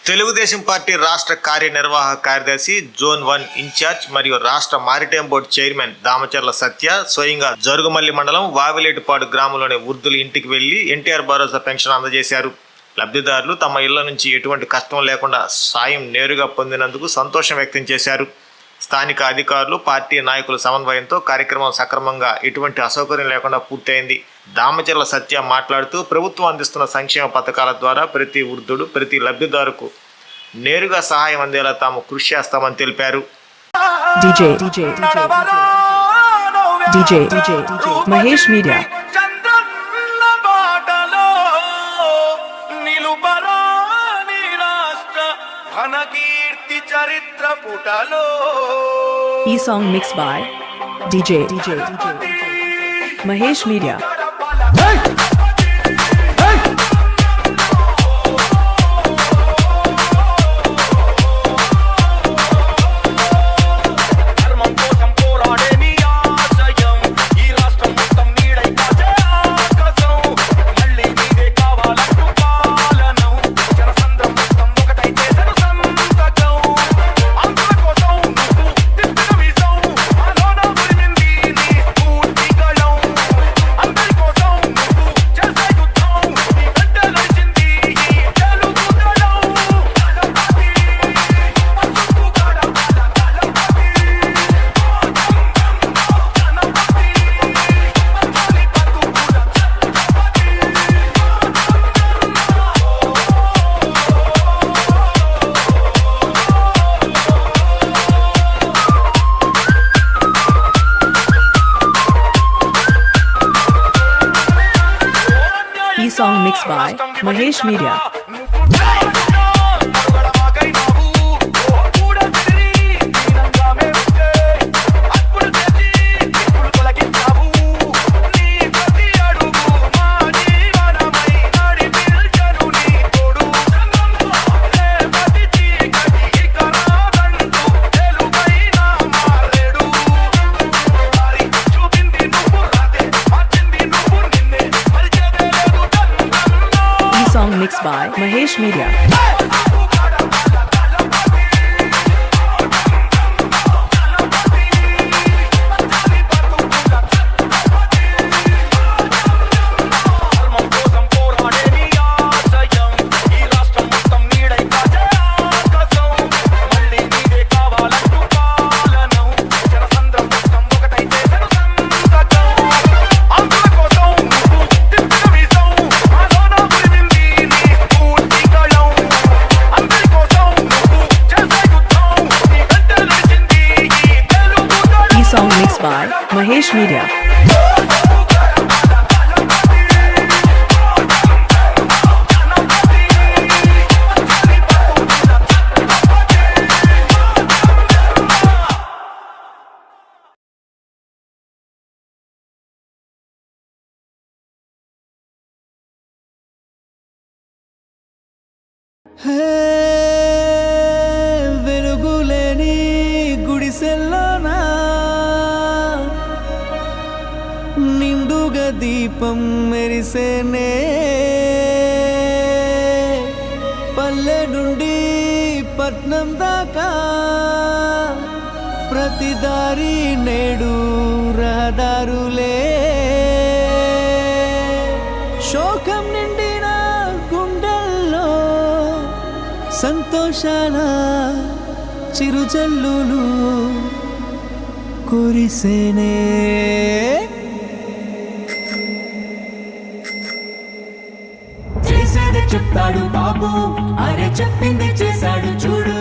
Telugu Desam party రాష్ట్ర కార్యనిర్వాహక కార్యదర్శి జోన్ 1 ఇన్ఛార్జ్ మరియు రాష్ట్ర మారిటైమ్ బోర్డు చైర్మన్ దామచర్ల సత్య స్వయంగా జరుగుమల్లి మండలం వావిలేటిపాడు గ్రామంలోని వృద్ధుల ఇంటికి వెళ్లి ఎన్టీఆర్ భరోసా పెన్షన్ అందజేశారు. లబ్ధిదారులు తమ ఇళ్ల నుంచి ఎటువంటి కష్టం లేకుండా సాయం నేరుగా పొందినందుకు సంతోషం వ్యక్తం చేశారు. స్థానిక అధికారులు, పార్టీ నాయకుల సమన్వయంతో కార్యక్రమం సక్రమంగా ఎటువంటి అసౌకర్యం లేకుండా పూర్తయింది. దామచర్ల సత్య మాట్లాడుతూ ప్రభుత్వం అందిస్తున్న సంక్షేమ పథకాల ద్వారా ప్రతి వృద్ధుడు, ప్రతి లబ్ధిదారుకు నేరుగా సహాయం అందేలా తాము కృషి చేస్తామని తెలిపారు. మహేష్ మీడియా ఈ song mix by DJ Mahesh media. Song mixed by Mahesh Media. Song mixed by Mahesh Media. Song mixed by Mahesh Media. వెలుగులేని గుడిసెల్లోనా నిండుగా దీపం మెరిసేనే పల్లె నుండి పట్నం దాకా ప్రతి దారి నేడు రహదారులే శోకం నిండిన గుండెల్లో సంతోషాల చిరుజల్లులు కురిసేనే చెప్తాడు బాబు, అరే చెప్పింది చేశాడు చూడు.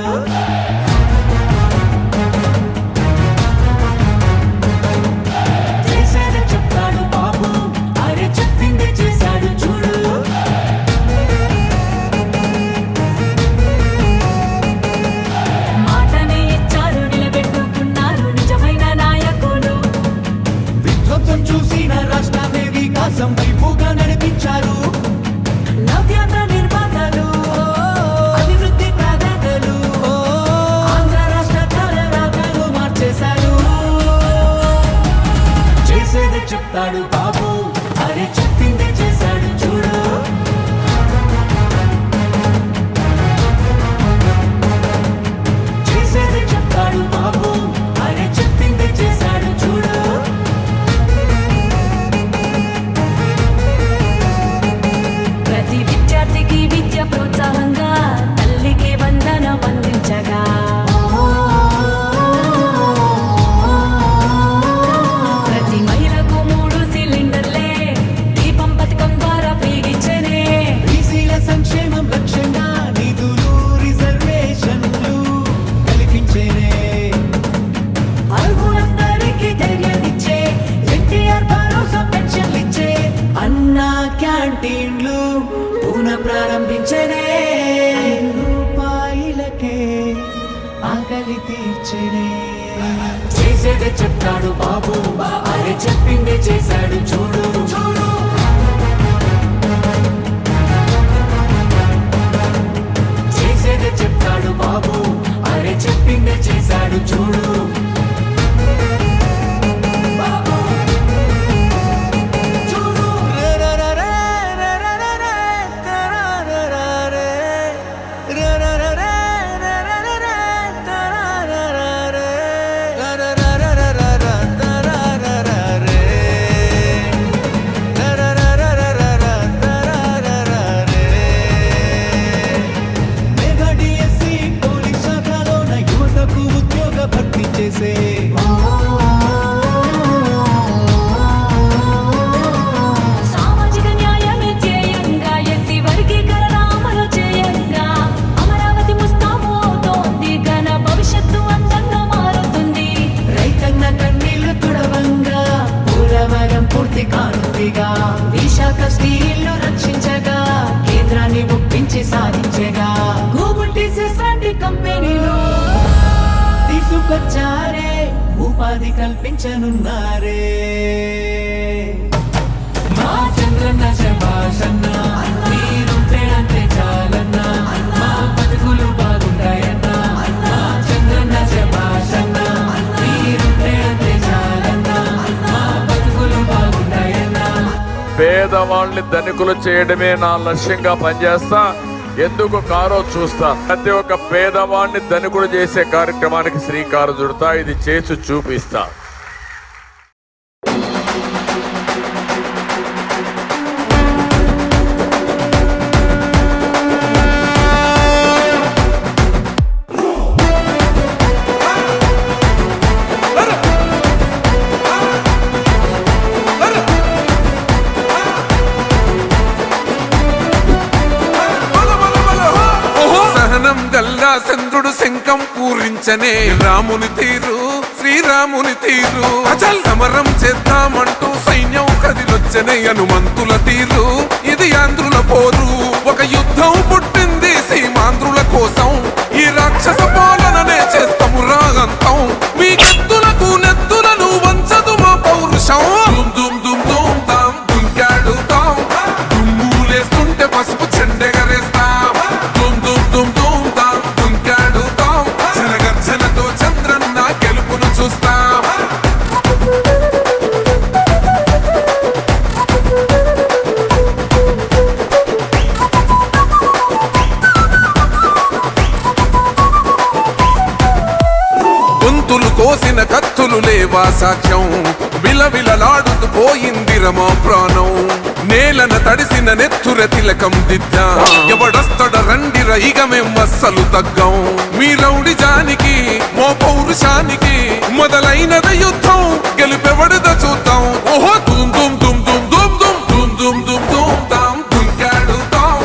చేసేది చెప్తాడు బాబు, అరే చెప్పింది చేశాడు చూడు. మాటనే ఇచ్చారు, నిలబెట్టుకున్నారు నిజమైన నాయకులు. విధ్వంసం చూసిన రాష్ట్రాన్ని వికాసం వైపుగా నడిపించారు. నవ్యాంధ్ర నిర్మాతలు, అభివృద్ధి ప్రాధాన్యతలు, ఆంధ్ర రాష్ట్ర తలరాతలు మార్చేశారు. చేసేది చెప్తాడు బాబు, అరే చెప్పింది చేశాడు చూడు. చెప్తాడు బాబు అరే చెప్పిందే చేశాడు చూడు చూడు చేసేదే చెప్తాడు బాబు అరే చెప్పిందే చేశాడు చూడు బాబు చూడు మెగా డిఎస్సి పోలీస్ శాఖలోన యువతకు ఉద్యోగ భర్తీ చేసే సామాజిక న్యాయమే ధ్యేయంగా ఎస్సీ వర్గీకరణ అమలు చేయంగా అమరావతి ముస్తాబు అవుతోంది ఘన భవిష్యత్తు అందంగా మారుతుంది రైతన్న కన్నీళ్లు తుడవంగా పోలవరం పూర్తి కానుందిగా విశాఖ స్టీల్ను రక్షించగా కేంద్రాన్ని ఒప్పించి సాధించగా గూగుల్ టీసీఎస్ లాంటి కంపెనీలు తీసుకొచ్చారే ఉపాధి కల్పించనున్నారే మా చంద్రన్న శభాషన్న మీరుంటే అంటే చాలన్నా మా బతుకులు బాగుంటాయన్నా మా చంద్రన్న శభాషన్న మీరుంటే అంటే చాలన్నా మా బతుకులు బాగుంటాయన్నా పేదవాళ్ళని ధనికులు చేయడమే నా లక్ష్యంగా పనిచేస్తా. ఎందుకు కారో చూస్తా. ప్రతి ఒక్క పేదవాడిని ధనికులు చేసే కార్యక్రమానికి శ్రీకారం చుడతా. ఇది చేసి చూపిస్తా. సహనం గల్లా చంద్రుడు శంఖం పూరించనే రాముని తీరు శ్రీరాముని తీరు అచల్ సమరం చేద్దామంటూ సైన్యం కదిలొచ్చనే హనుమంతుల తీరు ఇది ఆంధ్రుల పోరు ఒక యుద్ధం పుట్టింది సీమాంధ్రుల కోసం ఈ రాక్షస పాలననే చేస్తాము రాగంతం మీ కత్తులకు నెత్తులను వంచదు మా పౌరుషం దుమ్ దుమ్ దుమ్ దుమ్ తాం దుంకాడుతాం దుమ్ములేస్తుంటే పసుపు చెండెగరేస్తాం దుమ్ దుమ్ దుమ్ దుమ్ తాం దుంకాడుతాం జనగర్జనతో చంద్రన్న గెలుపును చూస్తాం గొంతులు కోసిన కత్తులు లేవా సాక్ష్యం విలవిలలాడుతూ పోయింది రమా ప్రాణం నేలన తడిసిన నెత్తుర తిలకం దిద్దా ఎవడొస్తడ రండిర ఇక మేం అస్సలు తగ్గం మీ రౌడి జానికి మో పౌరుషానికి మొదలైనద యుద్ధం గెలుపెవడద చూద్దాం ఓహో దుమ్ దుమ్ దుమ్ దుమ్ దుమ్ దుమ్ దుమ్ దుమ్ దుమ్ దుమ్ తాం దుంకాడుతాం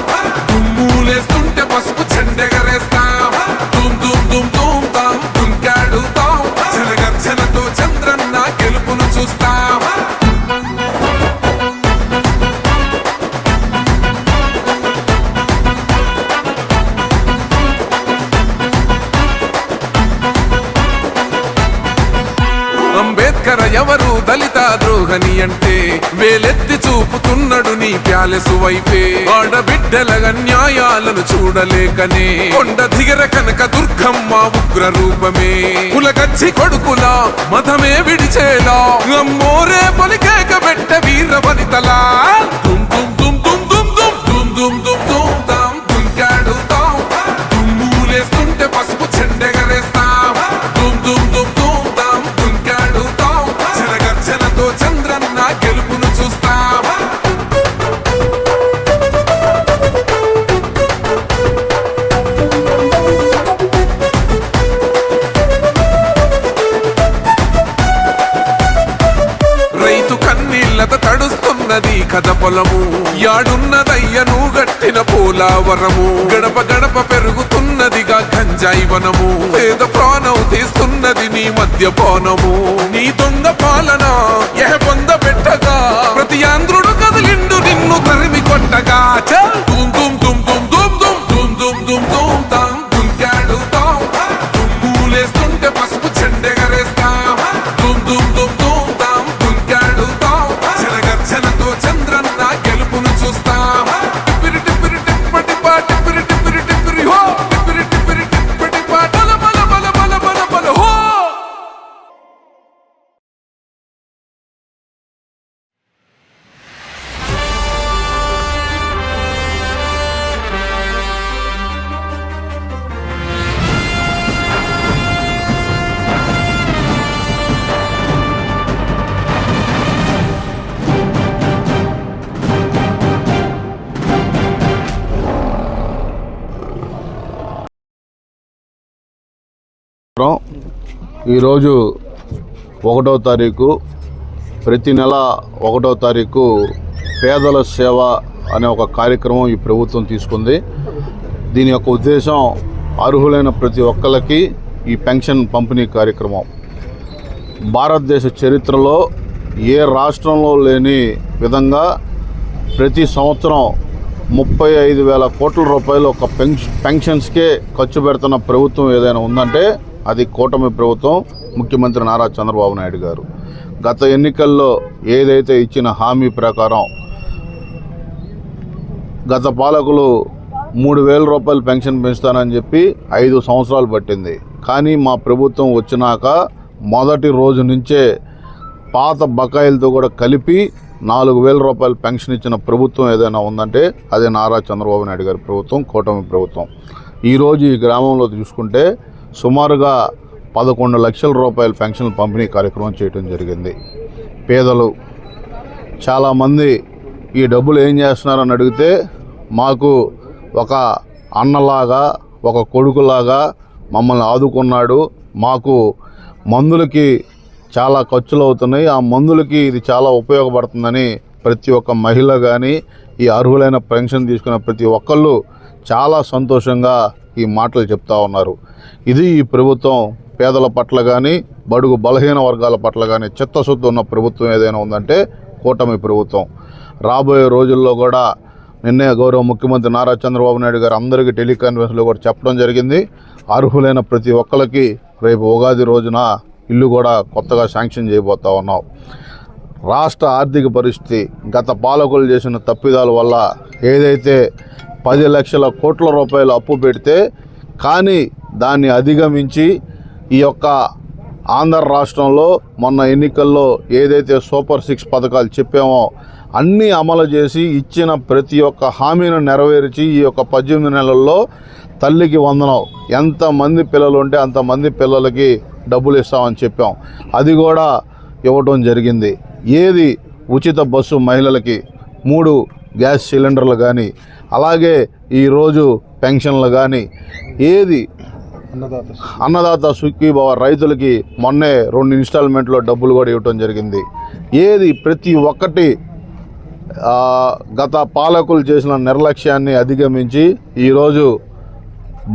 దుమ్ములేస్తుంటే పసుపు చెండెగరేస్తాం దుమ్ దుమ్ దుమ్ దుమ్ తాం దుంకాడుతాం జనగర్జనతో చంద్రన్న గెలుపును చూస్తాం అంబేద్కర్ ఎవరు దళిత ద్రోహని అంటే వేలెత్తి చూపుతున్నడు నీ ప్యాలెసు వైపే ఆడబిడ్డల న్యాయాలను చూడలేకనే కొండ దిగర కనక దుర్గమ్మ ఉగ్ర రూపమే కులగచ్చి కొడుకులా మతమే విడిచేలా అమ్మోరే పలికేక పెట్ట వీర వనితలా దుమ్ దుమ్ దుమ్ దుమ్ దుమ్ దుమ్ దుమ్ దుమ్ దుమ్ దుమ్ తాం దుంకాడుతాం దుమ్ములేస్తుంటే పసుపు చెండెగరేస్తాం దుమ్ దుమ్ దుమ్ దుమ్ తాం దుంకాడుతాం జనగర్జనతో చంద్రన్న గెలుపును చూస్తాం రైతు కన్నీళ్లత తడుస్తున్నది కథ పొలము యాడున్నదయ్యను గట్టిన పోలావరము గడప గడప పెరుగుతున్నదిగా గంజాయి వనము పేద ప్రాణం తీస్తున్నది నీ మద్యపానము నీ దొంగ పాలన ఎహ పొంద పెట్టగా ప్రతి ఆంధ్రుడు కదిలిండు నిన్ను తరిమి కొట్టగా చల్ దుమ్ దుమ్ దుమ్ దుమ్ దుమ్ దుమ్ దుమ్ దుమ్ దుమ్ దుమ్ తాం దుంకాడుతాం దుమ్ములేస్తుంటే పసుపు చెండెగరేస్తాం దుమ్ ఈరోజు 1వ తారీఖు, ప్రతి నెల 1వ తారీఖు పేదల సేవ అనే ఒక కార్యక్రమం ఈ ప్రభుత్వం తీసుకుంది. దీని యొక్క ఉద్దేశం అర్హులైన ప్రతి ఒక్కరికి ఈ పెన్షన్ పంపిణీ కార్యక్రమం. భారతదేశ చరిత్రలో ఏ రాష్ట్రంలో లేని విధంగా ప్రతి సంవత్సరం 35,000 కోట్ల రూపాయలు ఒక పెన్షన్స్కే ఖర్చు పెడుతున్న ప్రభుత్వం ఏదైనా ఉందంటే అది కూటమి ప్రభుత్వం, ముఖ్యమంత్రి నారా చంద్రబాబు నాయుడు గారు. గత ఎన్నికల్లో ఏదైతే ఇచ్చిన హామీ ప్రకారం గత పాలకులు 3,000 రూపాయలు పెన్షన్ పెంచుతానని చెప్పి 5 సంవత్సరాలు పట్టింది. కానీ మా ప్రభుత్వం వచ్చినాక మొదటి రోజు నుంచే పాత బకాయిలతో కూడా కలిపి 4,000 రూపాయలు పెన్షన్ ఇచ్చిన ప్రభుత్వం ఏదైనా ఉందంటే అదే నారా చంద్రబాబు నాయుడు గారి ప్రభుత్వం, కూటమి ప్రభుత్వం. ఈరోజు ఈ గ్రామంలో చూసుకుంటే సుమారుగా 11 లక్షల రూపాయల పెన్షన్ పంపిణీ కార్యక్రమం చేయడం జరిగింది. పేదలు చాలామంది ఈ డబ్బులు ఏం చేస్తున్నారని అడిగితే మాకు ఒక అన్నలాగా, ఒక కొడుకులాగా మమ్మల్ని ఆదుకున్నాడు, మాకు మందులకి చాలా ఖర్చులు అవుతున్నాయి, ఆ మందులకి ఇది చాలా ఉపయోగపడుతుందని ప్రతి ఒక్క మహిళ కానీ ఈ అర్హులైన పెన్షన్ తీసుకున్న ప్రతి ఒక్కళ్ళు చాలా సంతోషంగా ఈ మాటలు చెప్తా ఉన్నారు. ఇది ఈ ప్రభుత్వం పేదల పట్ల కానీ, బడుగు బలహీన వర్గాల పట్ల కానీ చిత్తశుద్ధి ఉన్న ప్రభుత్వం ఏదైనా ఉందంటే కూటమి ప్రభుత్వం. రాబోయే రోజుల్లో కూడా నిన్నే గౌరవ ముఖ్యమంత్రి నారా చంద్రబాబు నాయుడు గారు అందరికీ టెలికాన్ఫరెన్స్లో కూడా చెప్పడం జరిగింది. అర్హులైన ప్రతి ఒక్కరికి రేపు ఉగాది రోజున ఇల్లు కూడా కొత్తగా శాంక్షన్ చేయబోతా ఉన్నాం. రాష్ట్ర ఆర్థిక పరిస్థితి గత పాలకులు చేసిన తప్పిదాల వల్ల ఏదైతే 10 లక్షల కోట్ల రూపాయలు అప్పు పెడితే కానీ దాన్ని అధిగమించి ఈ యొక్క ఆంధ్ర రాష్ట్రంలో మొన్న ఎన్నికల్లో ఏదైతే సూపర్ 6 పథకాలు చెప్పామో అన్నీ అమలు చేసి ఇచ్చిన ప్రతి ఒక్క హామీని నెరవేర్చి ఈ యొక్క 18 నెలల్లో తల్లికి వందనం, ఎంతమంది పిల్లలు ఉంటే అంతమంది పిల్లలకి డబ్బులు ఇస్తామని చెప్పాం. అది కూడా ఇవ్వటం జరిగింది. ఏది ఉచిత బస్సు మహిళలకి, 3 గ్యాస్ సిలిండర్లు కానీ, అలాగే ఈరోజు పెన్షన్లు కానీ, ఏది అన్నదాత సుఖీభవ రైతులకి మొన్నే 2 ఇన్స్టాల్మెంట్లో డబ్బులు కూడా ఇవ్వటం జరిగింది. ఏది ప్రతి ఒక్కటి గత పాలకులు చేసిన నిర్లక్ష్యాన్ని అధిగమించి ఈరోజు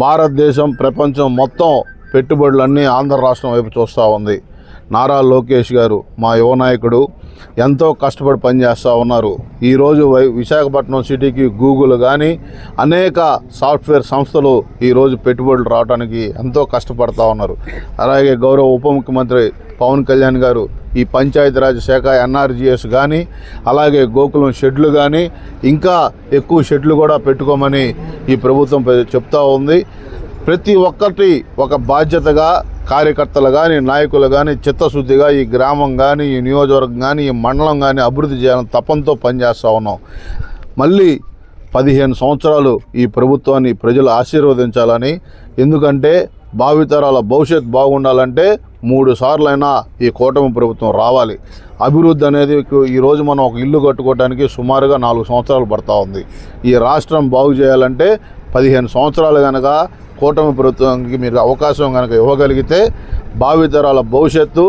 భారతదేశం, ప్రపంచం మొత్తం పెట్టుబడులన్నీ ఆంధ్ర రాష్ట్రం వైపు చూస్తూ ఉంది. నారా లోకేష్ గారు మా యువ నాయకుడు ఎంతో కష్టపడి పనిచేస్తూ ఉన్నారు. ఈరోజు విశాఖపట్నం సిటీకి గూగుల్ కానీ అనేక సాఫ్ట్వేర్ సంస్థలు ఈరోజు పెట్టుబడులు రావడానికి ఎంతో కష్టపడతా ఉన్నారు. అలాగే గౌరవ ఉప ముఖ్యమంత్రి పవన్ కళ్యాణ్ గారు ఈ పంచాయతీరాజ్ శాఖ ఎన్ఆర్జీఎస్ కానీ, అలాగే గోకులం షెడ్లు కానీ, ఇంకా ఎక్కువ షెడ్లు కూడా పెట్టుకోమని ఈ ప్రభుత్వం చెప్తా ఉంది. ప్రతి ఒక్కటి ఒక బాధ్యతగా కార్యకర్తలు కానీ, నాయకులు కానీ చిత్తశుద్ధిగా ఈ గ్రామం కానీ, ఈ నియోజకవర్గం కానీ, ఈ మండలం కానీ అభివృద్ధి చేయాలని తపంతో పనిచేస్తూ ఉన్నాం. మళ్ళీ 15 సంవత్సరాలు ఈ ప్రభుత్వాన్ని ప్రజలు ఆశీర్వదించాలని, ఎందుకంటే భావితరాల భవిష్యత్ బాగుండాలంటే 3 సార్లైనా ఈ కూటమి ప్రభుత్వం రావాలి. అభివృద్ధి అనేది ఈరోజు మనం ఒక ఇల్లు కట్టుకోవడానికి సుమారుగా 4 సంవత్సరాలు పడతా ఉంది. ఈ రాష్ట్రం బాగు చేయాలంటే 15 సంవత్సరాలు కనుక కూటమి ప్రభుత్వానికి మీరు అవకాశం కనుక ఇవ్వగలిగితే భావితరాల భవిష్యత్తు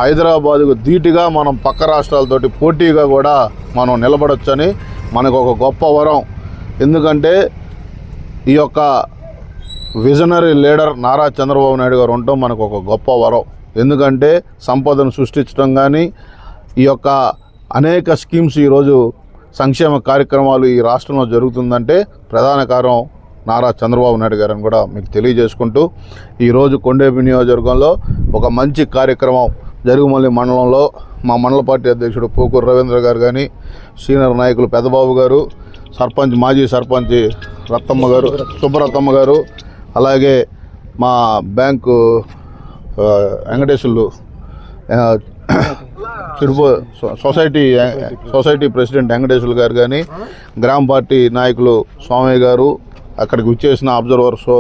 హైదరాబాదుకు ధీటుగా మనం పక్క రాష్ట్రాలతోటి పోటీగా కూడా మనం నిలబడొచ్చని మనకు ఒక గొప్ప వరం. ఎందుకంటే ఈ యొక్క విజనరీ లీడర్ నారా చంద్రబాబు నాయుడు గారు ఉండటం మనకు ఒక గొప్ప వరం. ఎందుకంటే సంపదను సృష్టించడం కానీ, ఈ యొక్క అనేక స్కీమ్స్ ఈరోజు సంక్షేమ కార్యక్రమాలు ఈ రాష్ట్రంలో జరుగుతుందంటే ప్రధాన కారణం నారా చంద్రబాబు నాయుడు గారని కూడా మీకు తెలియజేసుకుంటూ, ఈరోజు కొండేపి నియోజకవర్గంలో ఒక మంచి కార్యక్రమం జరుగుమల్లి మండలంలో మా మండల పార్టీ అధ్యక్షుడు పోకూరు రవీంద్ర గారు కానీ, సీనియర్ నాయకులు పెద్దబాబు గారు, సర్పంచ్ మాజీ సర్పంచ్ రత్తమ్మ గారు, సుబ్బరత్తమ్మ గారు, అలాగే మా bank Venkateswarlu society president Venkateswarlu గారు కానీ, గ్రామ పార్టీ నాయకులు స్వామయ్య గారు, అక్కడికి విచ్చేసిన అబ్జర్వర్స్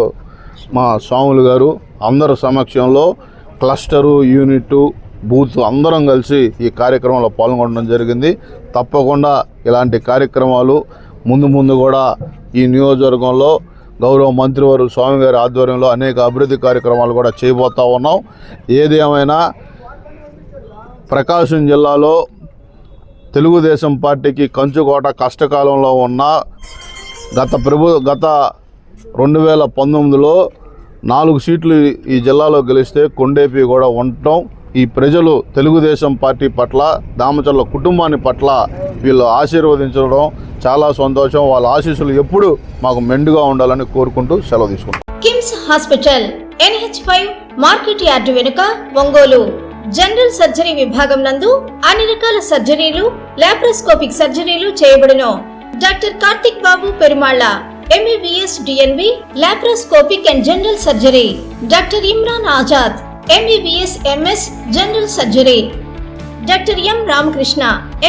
మా స్వాములు గారు అందరి సమక్షంలో క్లస్టరు, యూనిట్, బూత్ అందరం కలిసి ఈ కార్యక్రమంలో పాల్గొనడం జరిగింది. తప్పకుండా ఇలాంటి కార్యక్రమాలు ముందు కూడా ఈ నియోజకవర్గంలో గౌరవ మంత్రివారు స్వామి గారి ఆధ్వర్యంలో అనేక అభివృద్ధి కార్యక్రమాలు కూడా చేయబోతూ ఉన్నాం. ఏది ఏమైనా ప్రకాశం జిల్లాలో తెలుగుదేశం పార్టీకి కంచుకోట కష్టకాలంలో ఉన్న గత 2019లో 4 సీట్లు ఈ జిల్లాలో గెలిస్తే కొండేపి కూడా ఉండటం, ఈ ప్రజలు తెలుగుదేశం పార్టీ పట్ల, దామచర్ల కుటుంబాన్ని పట్ల వీళ్ళు ఆశీర్వదించడం చాలా సంతోషం. వాళ్ళ ఆశీస్సులు ఎప్పుడు మాకు మెండుగా ఉండాలని కోరుకుంటూ సెలవు తీసుకుంటాం. KIMS hospital NH5 market yard వెనుక ఒంగోలు. జనరల్ సర్జరీ విభాగం నందు అన్ని రకాల సర్జరీలు, లాప్రోస్కోపిక్ సర్జరీలు చేయబడును. Doctor Karthik Babu Perumalla MBBS DNB laparoscopic and general surgery. Doctor Imran Azad MBBS MS general surgery. Doctor M Ramakrishna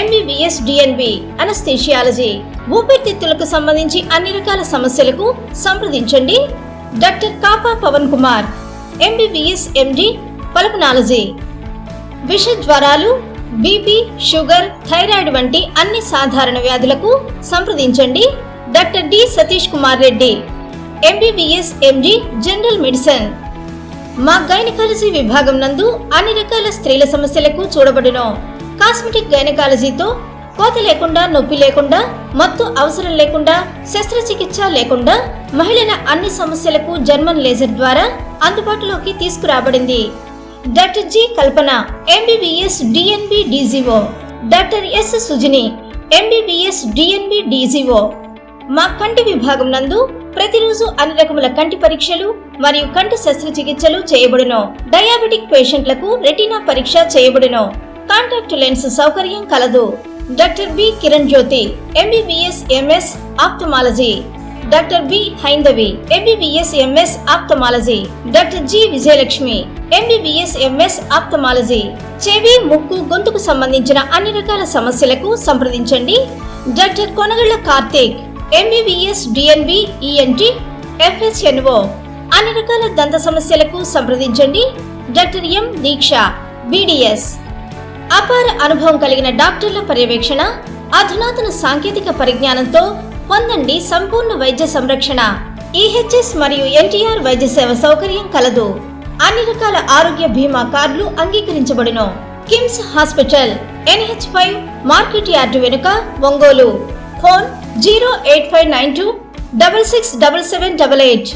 MBBS DNB anaesthesiology. ఊపిరితిత్తులకు సంబంధించి అన్ని రకాల సమస్యలకు సంప్రదించండి. Doctor Kapa Pavan Kumar MBBS MD pulmonology. విష జ్వరాలు, బీపీ, షుగర్, థైరాయిడ్ వంటి అన్ని సాధారణ వ్యాధులకు సంప్రదించండి. Doctor D Satish Kumar Reddy MBBS MD general medicine. మా గైనకాలజీ విభాగం నందు అన్ని రకాల స్త్రీల సమస్యలకు చూడబడును. కాస్మెటిక్ గైనకాలజీతో కోత లేకుండా, నొప్పి లేకుండా, మత్తు అవసరం లేకుండా, శస్త్రచికిత్స లేకుండా మహిళల అన్ని సమస్యలకు జర్మన్ లేజర్ ద్వారా అందుబాటులోకి తీసుకురాబడింది. డాక్టర్ జి కల్పన MBBS DNB DGO. Doctor yes Sujini MBBS DNB DGO. మా కంటి విభాగం నందు ప్రతిరోజు అన్ని రకముల కంటి పరీక్షలు మరియు కంటి శస్త్రచికిత్సలు చేయబడును. డయాబెటిక్ పేషెంట్లకు రెటీనా పరీక్ష చేయబడును. కాంటాక్ట్ లెన్స్ సౌకర్యం కలదు. Doctor B Kiran Jyothi MBBS MS ophthalmology. Doctor B Haindavi MBBS MS ophthalmology. Doctor G Vijayalakshmi MBBS MS ophthalmology. చెవి, ముక్కు, గొంతుకు సంబంధించిన అన్ని రకాల సమస్యలకు సంప్రదించండి. Doctor Konagalla Karthik MBBS DNB ENT FHNO. అన్ని రకాల దంత సమస్యలకు సంప్రదించండి. Doctor M Diksha BDS. అపార అనుభవం కలిగిన డాక్టర్ల పర్యవేక్షణ, అధునాతన సాంకేతిక పరిజ్ఞానంతో పొందండి సంపూర్ణ వైద్య సంరక్షణ. EHS మరియు NTR వైద్య సేవ సౌకర్యం కలదు. అన్ని రకాల ఆరోగ్య బీమా కార్డులు అంగీకరించబడును. KIMS hospital NH5 market yard వెనుక ఒంగోలు. ఫోన్ 08592 667788.